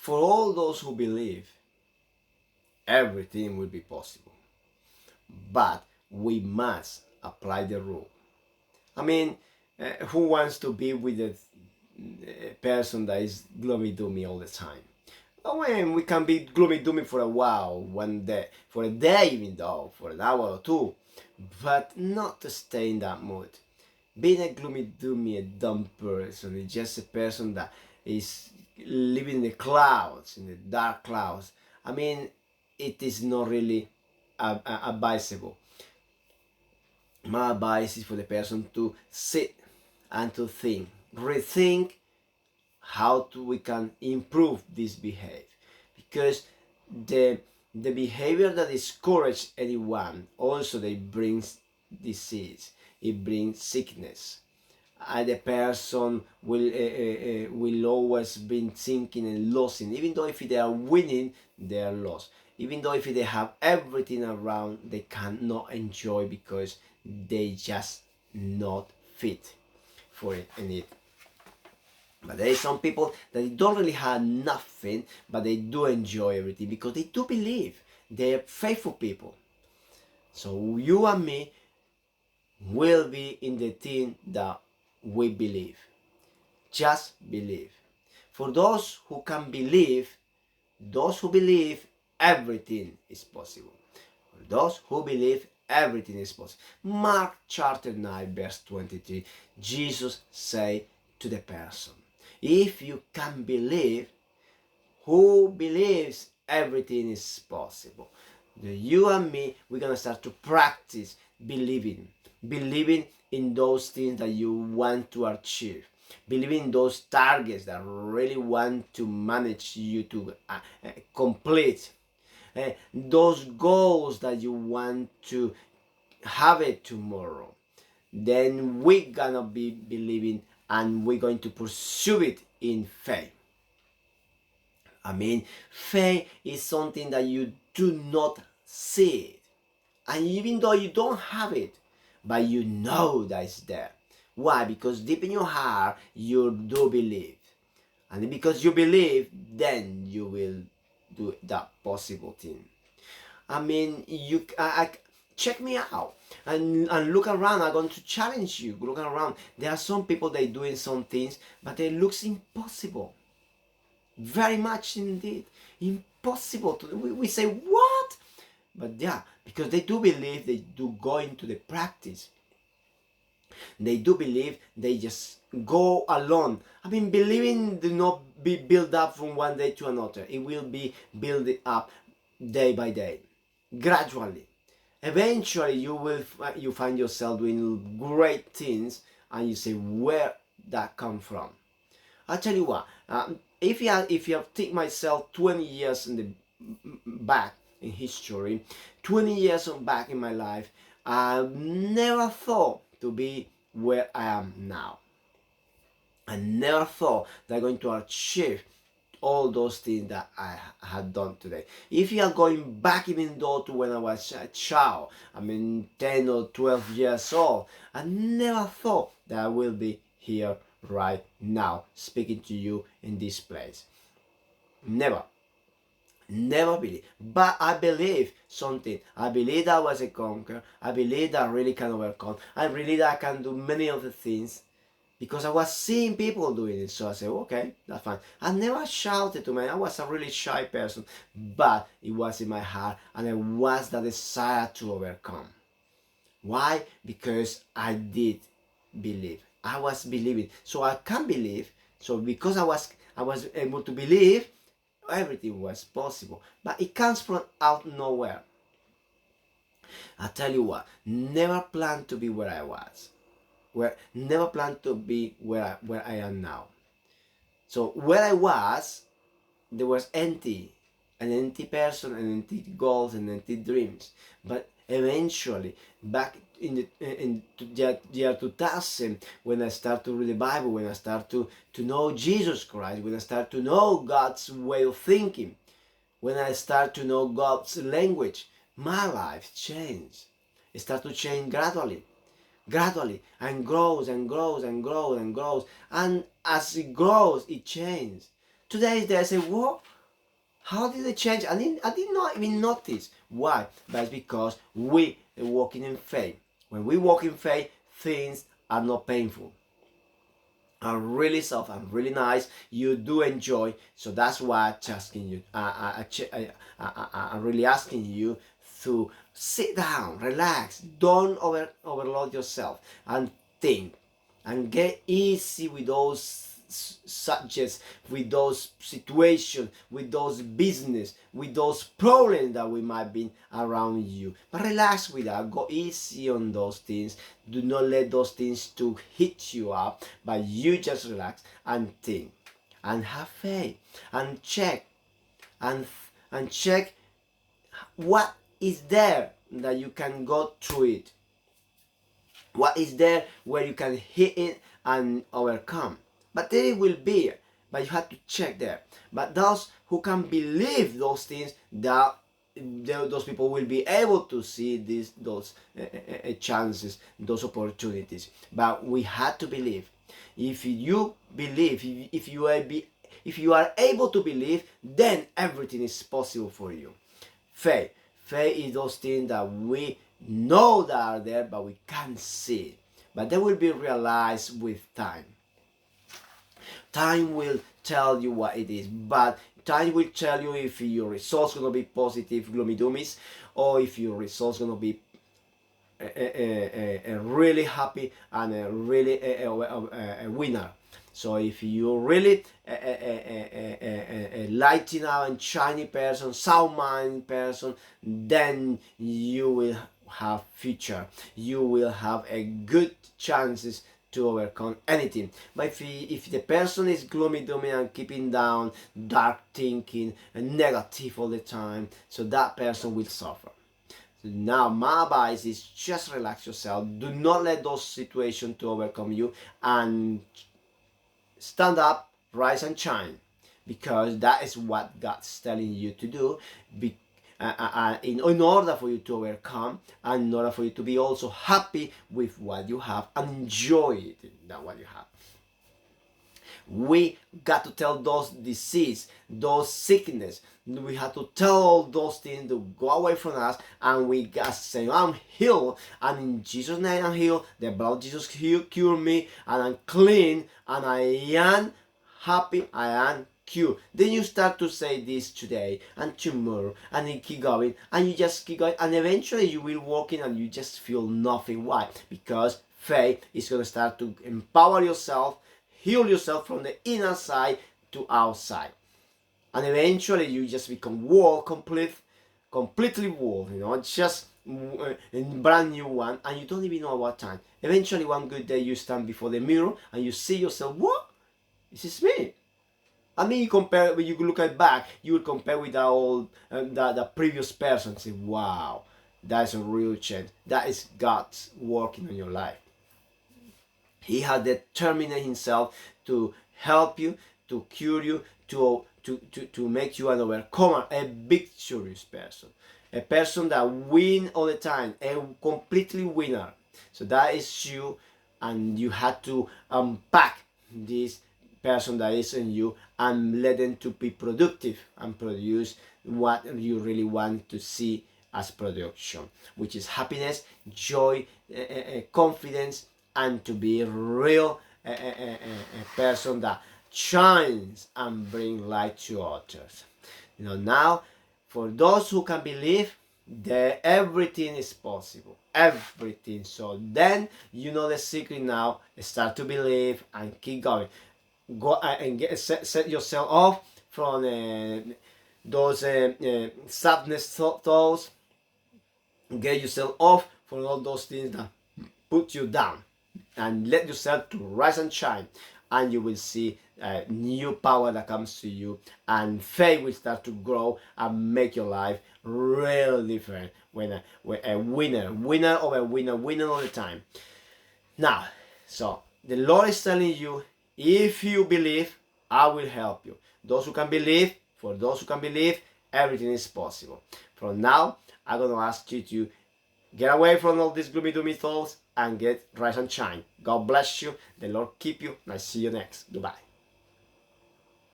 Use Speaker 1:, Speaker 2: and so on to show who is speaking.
Speaker 1: For all those who believe, everything will be possible. But we must apply the rule. I mean, who wants to be with a person that is gloomy doomy all the time? Oh, and we can be gloomy doomy for a while, one day, for a day even though, for an hour or two, but not to stay in that mood. Being a gloomy doomy, a dumb person, is just a person that is living in the clouds, in the dark clouds. I mean, it is not really advisable. My advice is for the person to sit and to think, rethink we can improve this behavior, because the behavior that discourages anyone also they brings disease, it brings sickness, and the person will always be thinking and losing, even though if they are winning they are lost, even though if they have everything around they cannot enjoy because they just not fit for it and it. But there is some people that don't really have nothing, but they do enjoy everything because they do believe. They're faithful people. So you and me will be in the thing that we believe. Just believe. For those who can believe, those who believe, everything is possible. For those who believe, everything is possible. Mark chapter 9 verse 23, Jesus said to the person, if you can believe, who believes, everything is possible. You and me, we're gonna start to practice believing in those things that you want to achieve, believing in those targets that really want to manage you to complete, those goals that you want to have it tomorrow. Then we're gonna be believing and we're going to pursue it in faith. I mean, faith is something that you do not see it. And even though you don't have it, but you know that it's there. Why? Because deep in your heart, you do believe. And because you believe, then you will do that possible thing. I mean, check me out and look around. I'm going to challenge you. Look around. There are some people that are doing some things, but it looks impossible. Very much indeed. Impossible to do. We say, what? But yeah, because they do believe, they do go into the practice. They do believe, they just go along. I mean, believing do not be built up from one day to another. It will be built up day by day, gradually. Eventually, you find yourself doing great things, and you say, where that come from? I tell you what, if you take myself 20 years in the back in history, 20 years back in my life, I never thought to be where I am now. I never thought that I'm going to achieve all those things that I had done today. If you are going back even though to when I was a child, I mean 10 or 12 years old, I never thought that I will be here right now speaking to you in this place. Never believe, but I believe something. I believe that I was a conqueror. I believe that I really can overcome. I believe that I can do many of the things because I was seeing people doing it. So I said, okay, that's fine. I never shouted to me. I was a really shy person, but it was in my heart, and it was the desire to overcome. Why? Because I did believe. I was believing, so I can believe. So because I was able to believe, everything was possible. But it comes from out nowhere. I tell you what, never plan to be where I was. Never plan to be where I am now. So where I was, there was empty, an empty person, an empty goals, and empty dreams. But eventually, back in the year 2000, when I start to read the Bible, when I start to know Jesus Christ, when I start to know God's way of thinking, when I start to know God's language, my life changed. It starts to change gradually, and grows and grows and grows and grows. And as it grows, it changes. Today they say, what? How did it change? I did not even notice. Why? That's because we are walking in faith. When we walk in faith, things are not painful, are really soft and really nice. You do enjoy. So that's why I'm asking you. I'm really asking you to sit down, relax, don't overload yourself, and think, and get easy with those subjects, with those situations, with those business, with those problems that we might be around you. But relax with that, go easy on those things. Do not let those things to hit you up, but you just relax and think and have faith and check and check what is there that you can go through it, what is there where you can hit it and overcome. But there it will be, but you have to check there. But those who can believe those things, that those people will be able to see those chances, those opportunities. But we had to believe. If you believe, if you are able to believe, then everything is possible for you. Faith. Faith is those things that we know that are there, but we can't see. But they will be realized with time. Time will tell you what it is, but time will tell you if your results gonna be positive, gloomy doomies, or if your results gonna be really happy and really a winner. So if you're really a lighting out and shiny person, sound mind person, then you will have future. You will have a good chances to overcome anything. But if the person is gloomy, doomy, and keeping down, dark thinking, and negative all the time, so that person will suffer. Now my advice is just relax yourself. Do not let those situations to overcome you, and stand up, rise and shine, because that is what God's telling you to do. In order for you to overcome, and in order for you to be also happy with what you have and enjoy it, that what you have. We got to tell those disease, those sickness, we have to tell all those things to go away from us, and we got to say, I'm healed, and in Jesus' name I'm healed. The blood of Jesus cured me, and I'm clean, and I am happy, I am cured. Then you start to say this today and tomorrow, and you keep going, and you just keep going, and eventually you will walk in and you just feel nothing. Why? Because faith is going to start to empower yourself, heal yourself from the inner side to outside, and eventually you just become completely whole, just a brand new one, and you don't even know what time. Eventually one good day you stand before the mirror and you see yourself, what? This is me. I mean, you compare, when you look at back, you will compare with the previous person and say, wow, that's a real change. That is God's working on your life. He had determined himself to help you, to cure you, to make you an overcomer, a victorious person, a person that wins all the time, a completely winner. So that is you, and you had to unpack this person that is in you and let them to be productive and produce what you really want to see as production, which is happiness, joy, confidence, and to be real a person that shines and bring light to others. Now, for those who can believe, everything is possible. Everything. So then you know the secret now. Start to believe and keep going. Go and set yourself off from those sadness thoughts. Get yourself off from all those things that put you down, and let yourself to rise and shine, and you will see new power that comes to you, and faith will start to grow and make your life really different when a winner over winner all the time. Now, so the Lord is telling you, if you believe, I will help you. Those who can believe, for those who can believe, everything is possible. From now, I'm going to ask you to get away from all these gloomy doomy thoughts and rise and shine. God bless you. The Lord keep you. And I see you next. Goodbye.